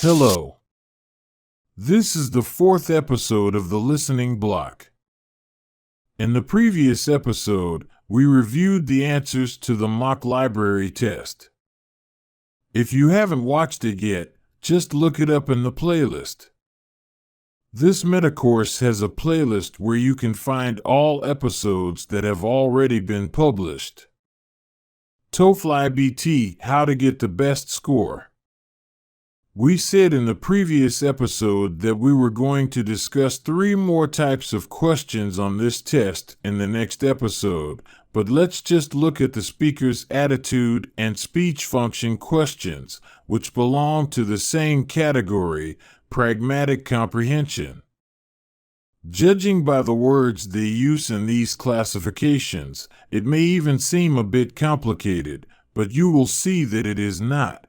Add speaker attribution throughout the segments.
Speaker 1: Hello. This is the fourth episode of the Listening Block. In the previous episode, we reviewed the answers to the mock library test. If you haven't watched it yet, just look it up in the playlist. This meta-course has a playlist where you can find all episodes that have already been published. TOEFL iBT, How to Get the Best Score. We said in the previous episode that we were going to discuss 3 more types of questions on this test in the next episode, but let's just look at the speaker's attitude and speech function questions, which belong to the same category, pragmatic comprehension. Judging by the words they use in these classifications, it may even seem a bit complicated, but you will see that it is not.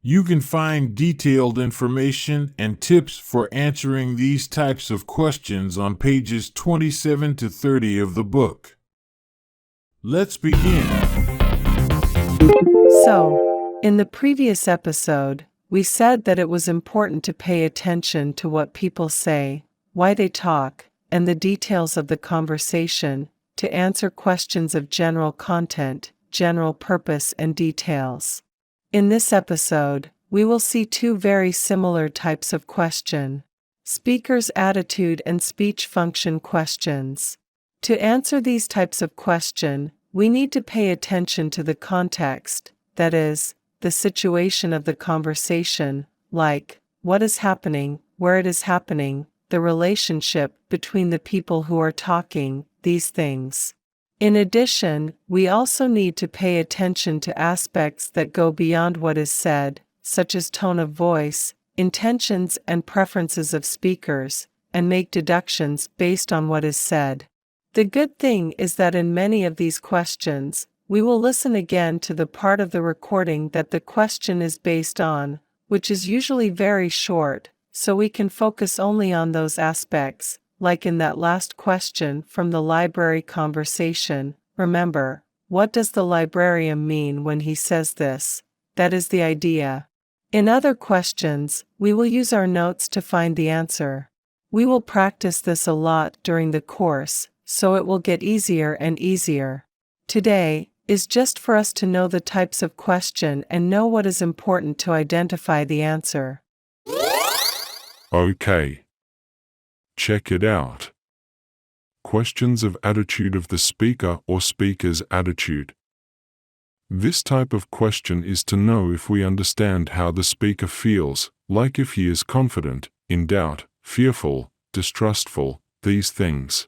Speaker 1: You can find detailed information and tips for answering these types of questions on pages 27 to 30 of the book. Let's begin.
Speaker 2: So, in the previous episode, we said that it was important to pay attention to what people say, why they talk, and the details of the conversation, to answer questions of general content, general purpose, and details. In this episode, we will see 2 very similar types of question: speaker's attitude and speech function questions. To answer these types of question, we need to pay attention to the context, that is, the situation of the conversation, like what is happening, where it is happening, the relationship between the people who are talking, these things. In addition, we also need to pay attention to aspects that go beyond what is said, such as tone of voice, intentions and preferences of speakers, and make deductions based on what is said. The good thing is that in many of these questions, we will listen again to the part of the recording that the question is based on, which is usually very short, so we can focus only on those aspects. Like in that last question from the library conversation, remember, what does the librarian mean when he says this? That is the idea. In other questions, we will use our notes to find the answer. We will practice this a lot during the course, so it will get easier and easier. Today is just for us to know the types of question and know what is important to identify the answer.
Speaker 3: Okay. Check it out. Questions of attitude of the speaker or speaker's attitude. This type of question is to know if we understand how the speaker feels, like if he is confident, in doubt, fearful, distrustful, these things.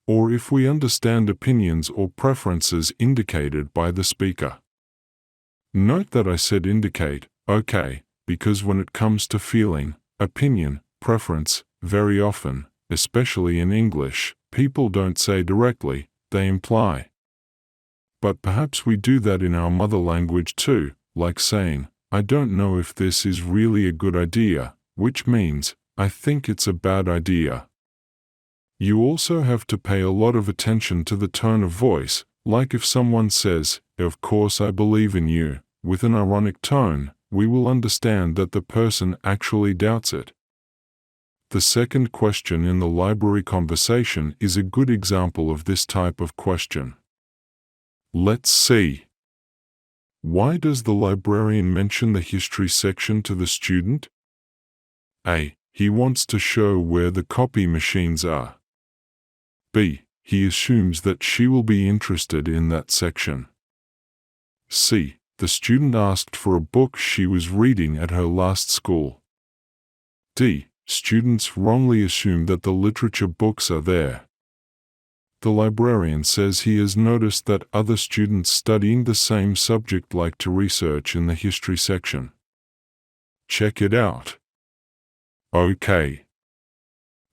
Speaker 3: Or if we understand opinions or preferences indicated by the speaker. Note that I said indicate, okay, because when it comes to feeling, opinion, preference, very often, especially in English, people don't say directly, they imply. But perhaps we do that in our mother language too, like saying, I don't know if this is really a good idea, which means, I think it's a bad idea. You also have to pay a lot of attention to the tone of voice, like if someone says, of course I believe in you, with an ironic tone, we will understand that the person actually doubts it. The second question in the library conversation is a good example of this type of question. Let's see. Why does the librarian mention the history section to the student? A. He wants to show where the copy machines are. B. He assumes that she will be interested in that section. C. The student asked for a book she was reading at her last school. D. Students wrongly assume that the literature books are there. The librarian says he has noticed that other students studying the same subject like to research in the history section. Check it out. Okay.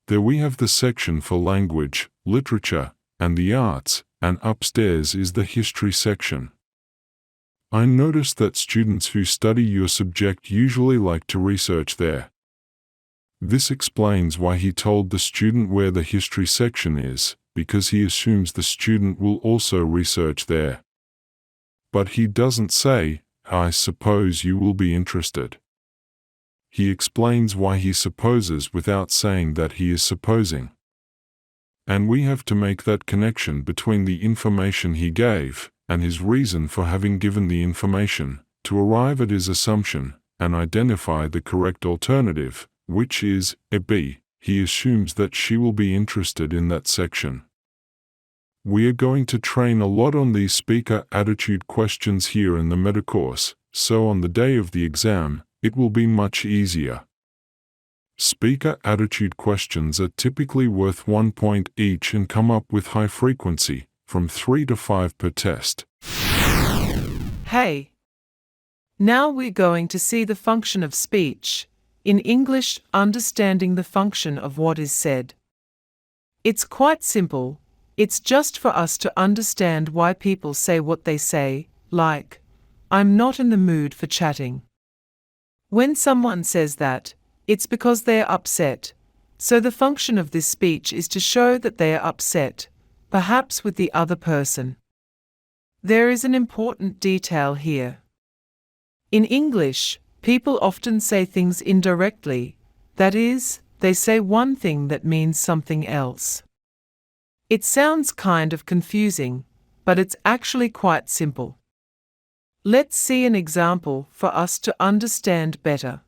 Speaker 3: There we have the section for language, literature, and the arts, and upstairs is the history section. I noticed that students who study your subject usually like to research there. This explains why he told the student where the history section is, because he assumes the student will also research there. But he doesn't say, I suppose you will be interested. He explains why he supposes without saying that he is supposing. And we have to make that connection between the information he gave and his reason for having given the information to arrive at his assumption and identify the correct alternative, which is a B. He assumes that she will be interested in that section. We are going to train a lot on these speaker attitude questions here in the meta course, so on the day of the exam, it will be much easier. Speaker attitude questions are typically worth 1 point each and come up with high frequency, from 3 to 5 per test.
Speaker 2: Hey! Now we're going to see the function of speech. In English, understanding the function of what is said. It's quite simple. It's just for us to understand why people say what they say, like, "I'm not in the mood for chatting." When someone says that, it's because they are upset. So the function of this speech is to show that they are upset, perhaps with the other person. There is an important detail here. In English, people often say things indirectly, that is, they say one thing that means something else. It sounds kind of confusing, but it's actually quite simple. Let's see an example for us to understand better.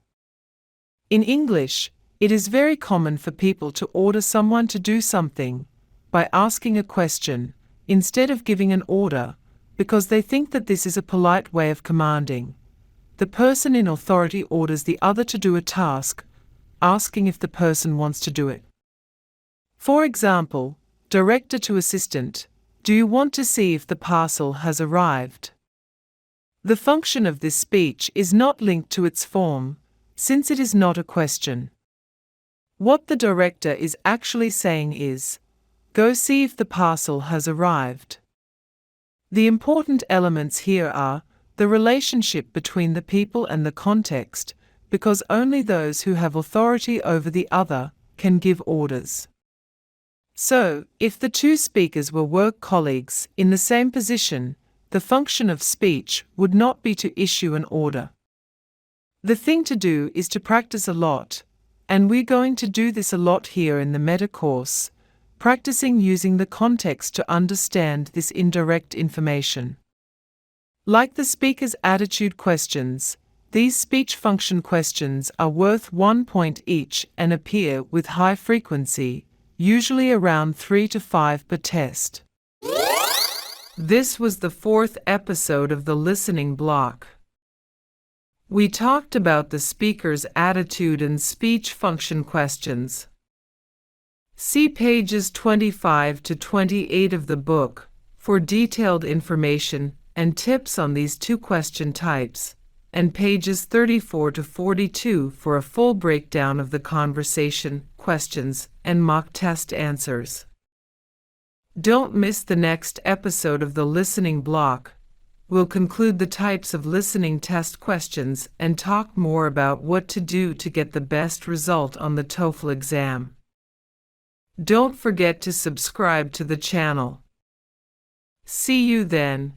Speaker 2: In English, it is very common for people to order someone to do something by asking a question instead of giving an order, because they think that this is a polite way of commanding. The person in authority orders the other to do a task, asking if the person wants to do it. For example, director to assistant, "Do you want to see if the parcel has arrived?" The function of this speech is not linked to its form, since it is not a question. What the director is actually saying is, "Go see if the parcel has arrived." The important elements here are the relationship between the people and the context, because only those who have authority over the other can give orders. So, if the two speakers were work colleagues in the same position, the function of speech would not be to issue an order. The thing to do is to practice a lot, and we're going to do this a lot here in the meta course, practicing using the context to understand this indirect information. Like the speaker's attitude questions, these speech function questions are worth 1 point each and appear with high frequency, usually around 3 to 5 per test. This was the 4th episode of the listening block. We talked about the speaker's attitude and speech function questions. See pages 25 to 28 of the book for detailed information and tips on these two question types, and pages 34 to 42 for a full breakdown of the conversation, questions, and mock test answers. Don't miss the next episode of the listening block. We'll conclude the types of listening test questions and talk more about what to do to get the best result on the TOEFL exam. Don't forget to subscribe to the channel. See you then.